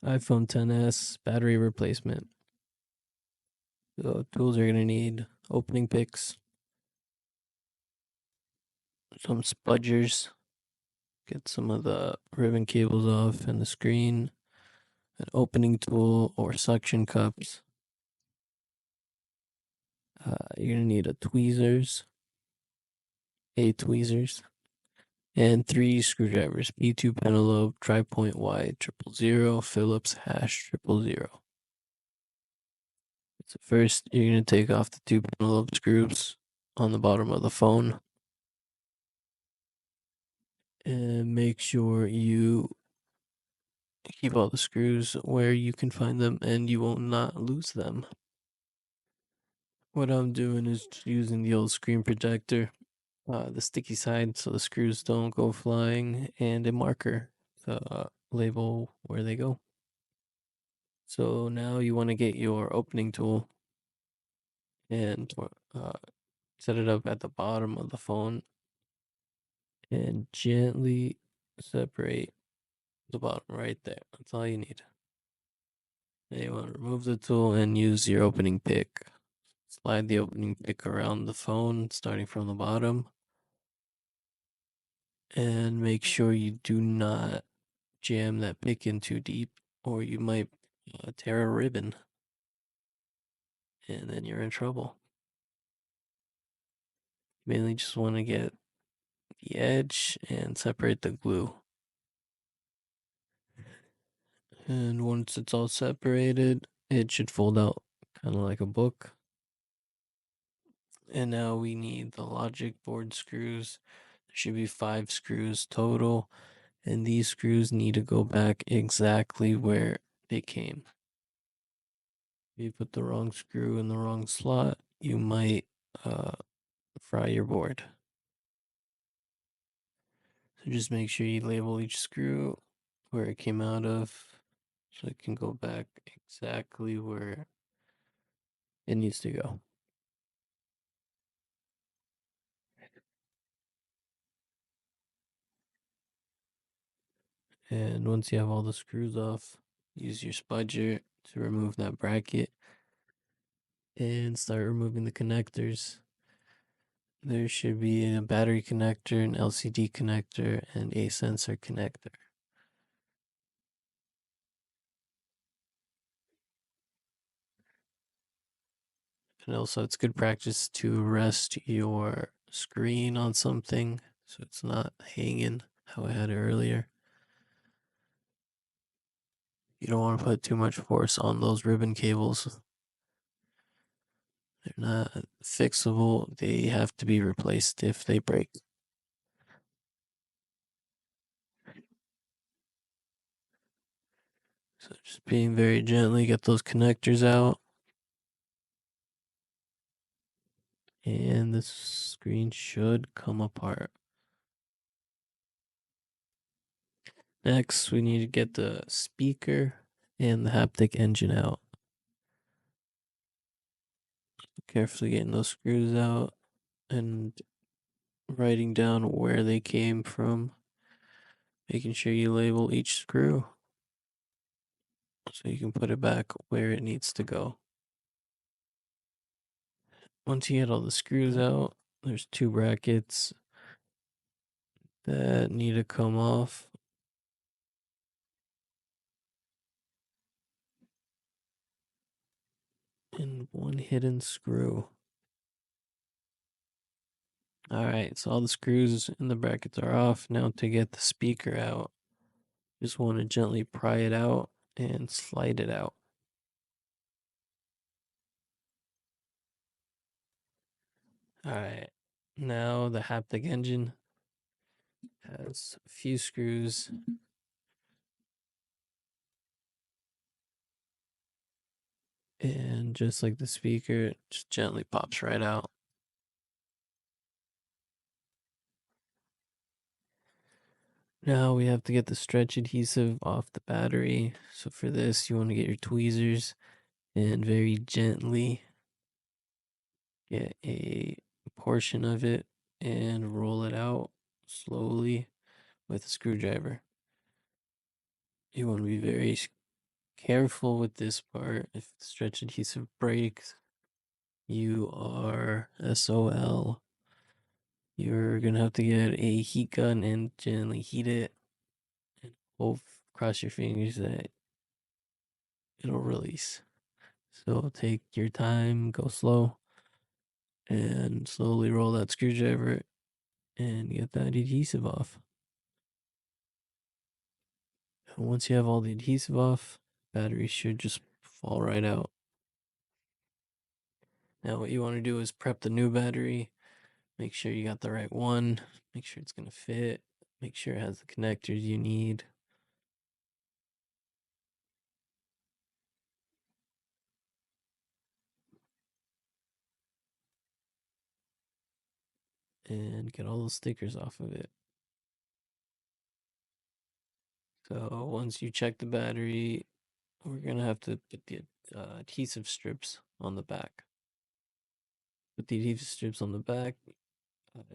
iPhone XS battery replacement. So tools are gonna need opening picks, some spudgers, get some of the ribbon cables off and the screen, an opening tool or suction cups. You're gonna need a tweezers, and three screwdrivers: P2 Penelope, tri-point Y 000, Phillips hash 000. So first, you're gonna take off the two Penelope screws on the bottom of the phone, and make sure you keep all the screws where you can find them and you will not lose them. What I'm doing is using the old screen protector, the sticky side so the screws don't go flying, and a marker to label where they go. So now you want to get your opening tool and set it up at the bottom of the phone and gently separate the bottom right there. That's all you need. Now you want to remove the tool and use your opening pick. Slide the opening pick around the phone, starting from the bottom, and make sure you do not jam that pick in too deep, or you might tear a ribbon, and then you're in trouble. You mainly just want to get the edge and separate the glue. And once it's all separated, it should fold out kind of like a book. And now we need the logic board screws. There should be 5 screws total, and these screws need to go back exactly where they came. If you put the wrong screw in the wrong slot, you might fry your board. So just make sure you label each screw where it came out of so it can go back exactly where it needs to go. And once you have all the screws off, use your spudger to remove that bracket and start removing the connectors. There should be a battery connector, an LCD connector, and a sensor connector. And also, it's good practice to rest your screen on something so it's not hanging how I had it earlier. You don't want to put too much force on those ribbon cables. They're not fixable, they have to be replaced if they break. So just being very gently, get those connectors out. And the screen should come apart. Next, we need to get the speaker and the haptic engine out. Carefully getting those screws out and writing down where they came from. Making sure you label each screw so you can put it back where it needs to go. Once you get all the screws out, there's 2 brackets that need to come off. And 1 hidden screw. Alright, so all the screws in the brackets are off. Now to get the speaker out, just want to gently pry it out and slide it out. Alright, now the haptic engine has a few screws. And just like the speaker, it just gently pops right out. Now we have to get the stretch adhesive off the battery. So for this, you want to get your tweezers and very gently get a portion of it and roll it out slowly with a screwdriver. You want to be very careful with this part. If the stretch adhesive breaks, you are SOL. You're gonna have to get a heat gun and gently heat it and hope, cross your fingers that it'll release. So take your time, go slow, and slowly roll that screwdriver and get that adhesive off. And once you have all the adhesive off, battery should just fall right out. Now what you want to do is prep the new battery. Make sure you got the right one. Make sure it's going to fit. Make sure it has the connectors you need. And get all the stickers off of it. So once you check the battery, we're going to have to put the adhesive strips on the back. Put the adhesive strips on the back.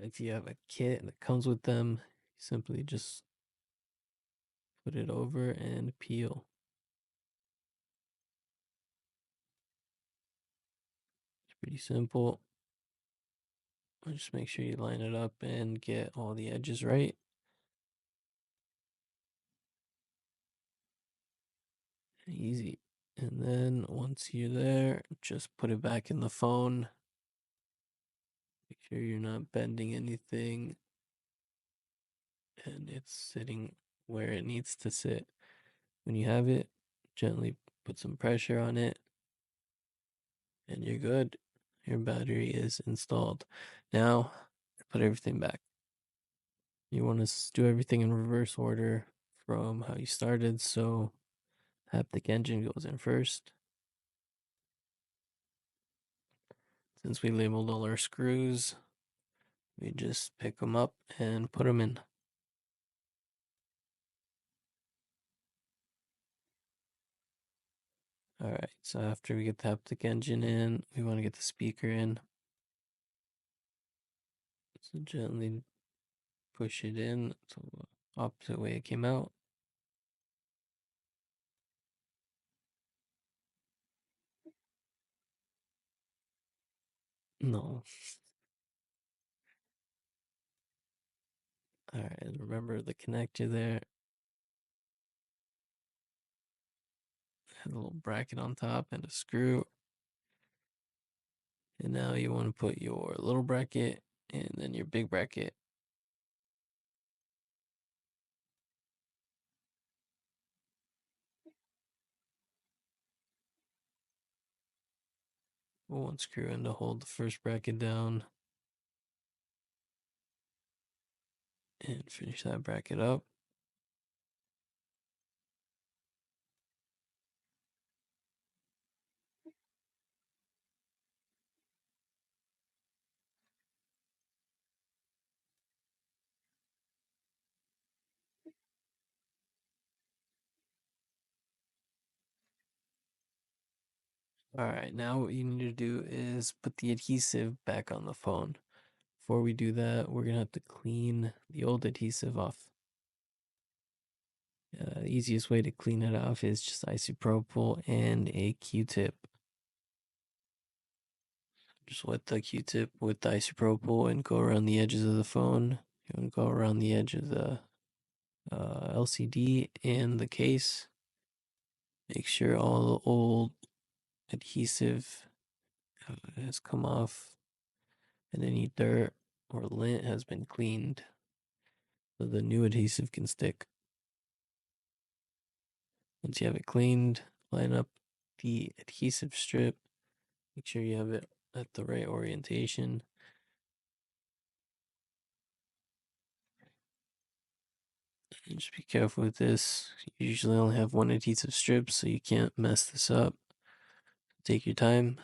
If you have a kit that comes with them, simply just put it over and peel. It's pretty simple. Just make sure you line it up and get all the edges right. Easy. And then once you're there, just put it back in the phone. Make sure you're not bending anything and it's sitting where it needs to sit. When you have it, gently put some pressure on it and you're good. Your battery is installed. Now, put everything back. You want to do everything in reverse order from how you started. So, haptic engine goes in first. Since we labeled all our screws, we just pick them up and put them in. All right, so after we get the haptic engine in, we want to get the speaker in. So gently push it in, so opposite way it came out. No. All right, and remember the connector there. Has a little bracket on top and a screw. And now you want to put your little bracket and then your big bracket. One screw in to hold the first bracket down and finish that bracket up. All right, now what you need to do is put the adhesive back on the phone. Before we do that, we're gonna have to clean the old adhesive off. The easiest way to clean it off is just isopropyl and a Q-tip. Just wet the Q-tip with the isopropyl and go around the edges of the phone. You want to go around the edge of the LCD and the case. Make sure all the old adhesive has come off and any dirt or lint has been cleaned so the new adhesive can stick. Once you have it cleaned, line up the adhesive strip. Make sure you have it at the right orientation. And just be careful with this. You usually only have one adhesive strip, so you can't mess this up. Take your time.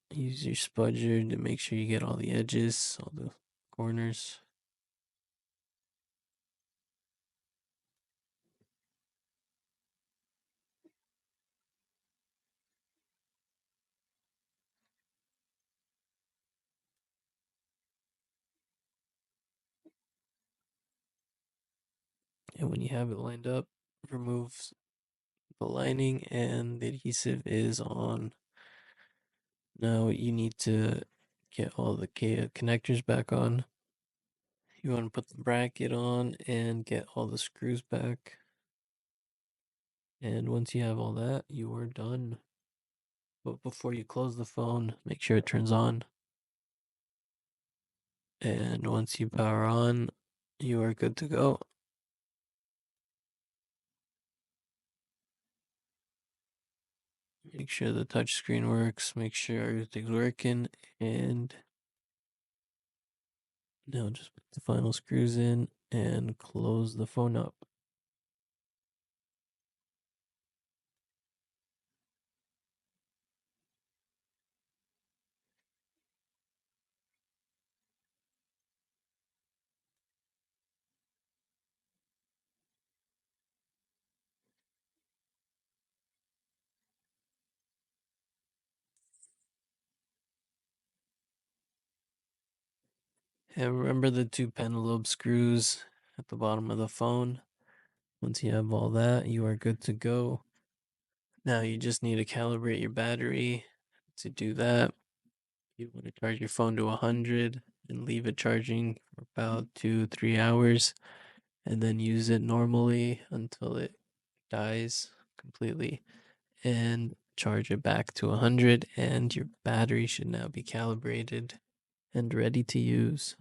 Use your spudger to make sure you get all the edges, all the corners. And when you have it lined up, remove the lining and the adhesive is on. Now you need to get all the connectors back on. You want to put the bracket on and get all the screws back. And once you have all that, you are done. But before you close the phone, make sure it turns on. And once you power on, you are good to go. Make sure the touch screen works, make sure everything's working, and now just put the final screws in and close the phone up. And remember the two pentalobe screws at the bottom of the phone. Once you have all that, you are good to go. Now you just need to calibrate your battery. To do that, you want to charge your phone to 100 and leave it charging for about 2-3 hours, and then use it normally until it dies completely, and charge it back to 100, and your battery should now be calibrated and ready to use.